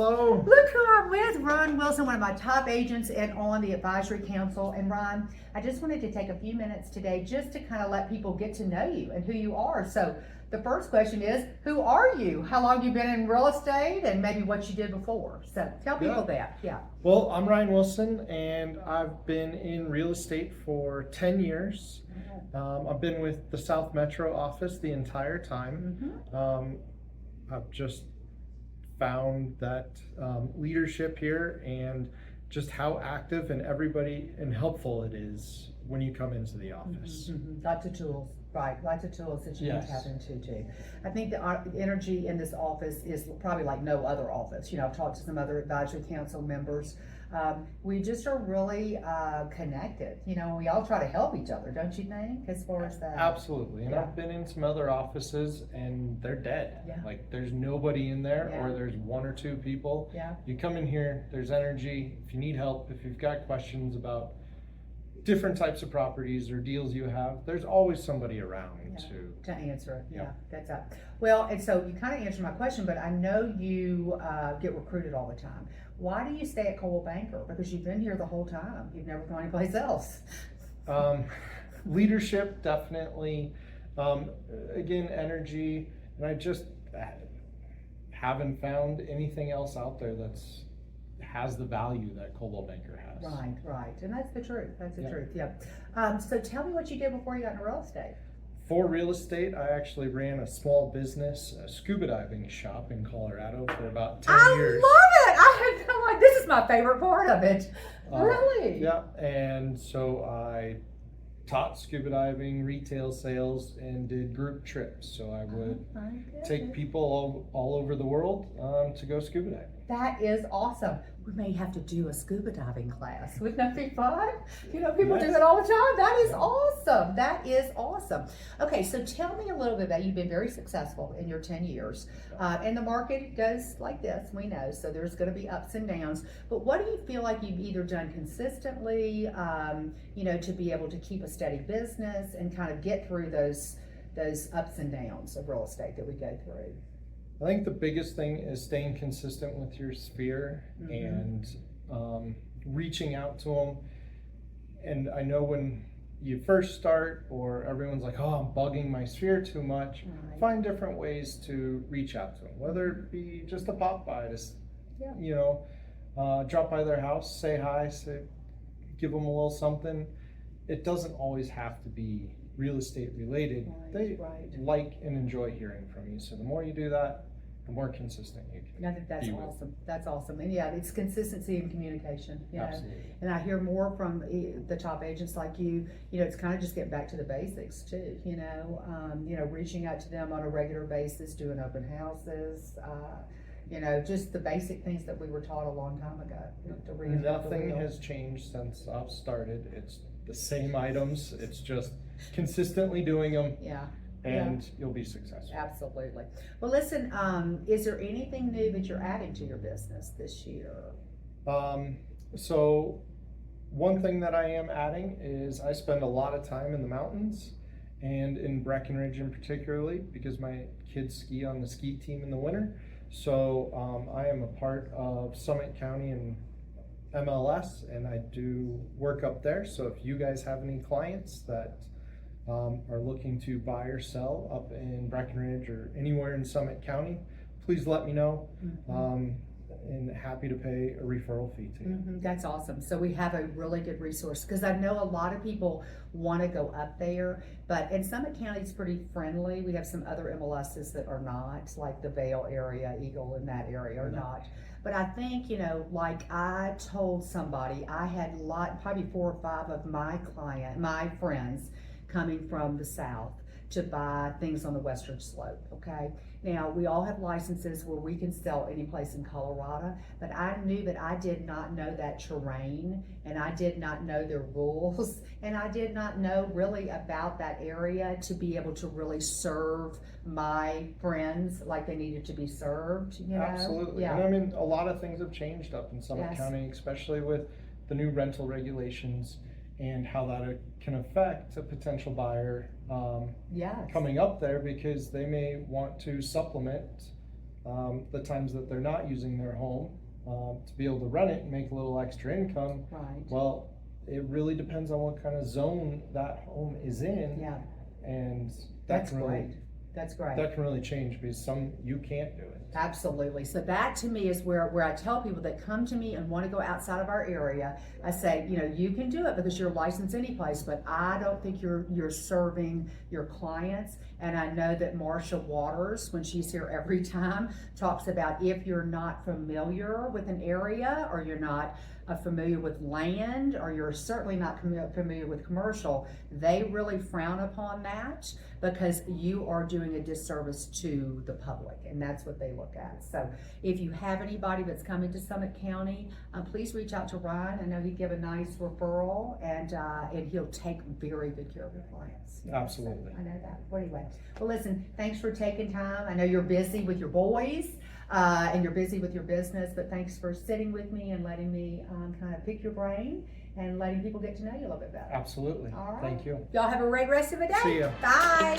Hello. Look who I'm with, Ron Wilson, one of my top agents and on the advisory council. And Ron, I just wanted to take a few minutes today just to kind of let people get to know you and who you are. So the first question is, who are you? How long have you been in real estate and maybe what you did before? So tell people that. Yeah. Well, I'm Ryan Wilson and I've been in real estate for 10 years. I've been with the South Metro office the entire time. I've just found that leadership here and just how active and everybody and helpful it is when you come into the office. Lots of tools, right? Lots of tools that you can tap into too. I think the energy in this office is probably like no other office. You know, I've talked to some other advisory council members. We just are really connected. You know, we all try to help each other, don't you think, as far as that? Absolutely. And I've been in some other offices and they're dead. Like there's nobody in there or there's one or two people. You come in here, there's energy. If you need help, if you've got questions about different types of properties or deals you have, there's always somebody around to answer it. That's up. Well, and so you kind of answered my question, but I know you get recruited all the time. Why do you stay at Coldwell Banker? Because you've been here the whole time. You've never gone anyplace else. Leadership, definitely. Again, energy, and I just haven't found anything else out there that's has the value that Coldwell Banker has. Right, and that's the truth. That's the truth. So tell me what you did before you got into real estate. For real estate, I actually ran a small business, a scuba diving shop in Colorado for about 10 years. I love it! I had no idea. This is my favorite part of it. Really? Yeah, and so I taught scuba diving, retail sales, and did group trips. So I would take people all over the world to go scuba diving. That is awesome. We may have to do a scuba diving class. Wouldn't that be fun? You know, people do it all the time. That is awesome. That is awesome. Okay, so tell me a little bit about, you've been very successful in your 10 years. And the market goes like this, we know. So there's going to be ups and downs. But what do you feel like you've either done consistently, you know, to be able to keep a steady business and kind of get through those ups and downs of real estate that we go through? I think the biggest thing is staying consistent with your sphere and reaching out to them. And I know when you first start or everyone's like, oh, I'm bugging my sphere too much, find different ways to reach out to them, whether it be just a pop by, just, you know, drop by their house, say hi, give them a little something. It doesn't always have to be real estate related. They like and enjoy hearing from you. So the more you do that, the more consistent you can. I think that's awesome. That's awesome. And it's consistency and communication. Absolutely. And I hear more from the top agents like you. You know, it's kind of just getting back to the basics too. You know, reaching out to them on a regular basis, doing open houses. You know, just the basic things that we were taught a long time ago. Nothing has changed since I've started. It's the same items. It's just consistently doing them. And you'll be successful. Absolutely. Well, listen, is there anything new that you're adding to your business this year? So one thing that I am adding is I spend a lot of time in the mountains and in Breckenridge in particularly because my kids ski on the ski team in the winter. So I am a part of Summit County and MLS, and I do work up there. So if you guys have any clients that are looking to buy or sell up in Breckenridge or anywhere in Summit County, please let me know. And happy to pay a referral fee to you. That's awesome. So we have a really good resource because I know a lot of people want to go up there, but in Summit County it's pretty friendly. We have some other MLSs that are not, like the Vail area, Eagle in that area are not. But I think, you know, like I told somebody, I had probably 4 or 5 of my friends coming from the south to buy things on the western slope, okay? Now, we all have licenses where we can sell any place in Colorado, but I knew that I did not know that terrain, and I did not know their rules, and I did not know really about that area to be able to really serve my friends like they needed to be served, you know? Absolutely. And I mean, a lot of things have changed up in Summit County, especially with the new rental regulations and how that can affect a potential buyer coming up there, because they may want to supplement the times that they're not using their home, to be able to rent it and make a little extra income. Right. Well, it really depends on what kind of zone that home is in. Yeah, And that's can really, great. That's great. that can really change because you can't do it. Absolutely. So that to me is where I tell people that come to me and want to go outside of our area, I say, you know, you can do it because you're licensed any place, but I don't think you're serving your clients. And I know that Marsha Waters, when she's here every time, talks about if you're not familiar with an area, or you're not familiar with land, or you're certainly not familiar with commercial, they really frown upon that because you are doing a disservice to the public, and that's what they look at. So if you have anybody that's coming to Summit County, please reach out to Ryan. I know he'd give a nice referral, and he'll take very good care of your clients. Absolutely. So I know that. Well, anyway, well, listen, thanks for taking time. I know you're busy with your boys, and you're busy with your business, but thanks for sitting with me and letting me kind of pick your brain and letting people get to know you a little bit better. Absolutely. All right. Thank you. Y'all have a great rest of the day. See ya. Bye.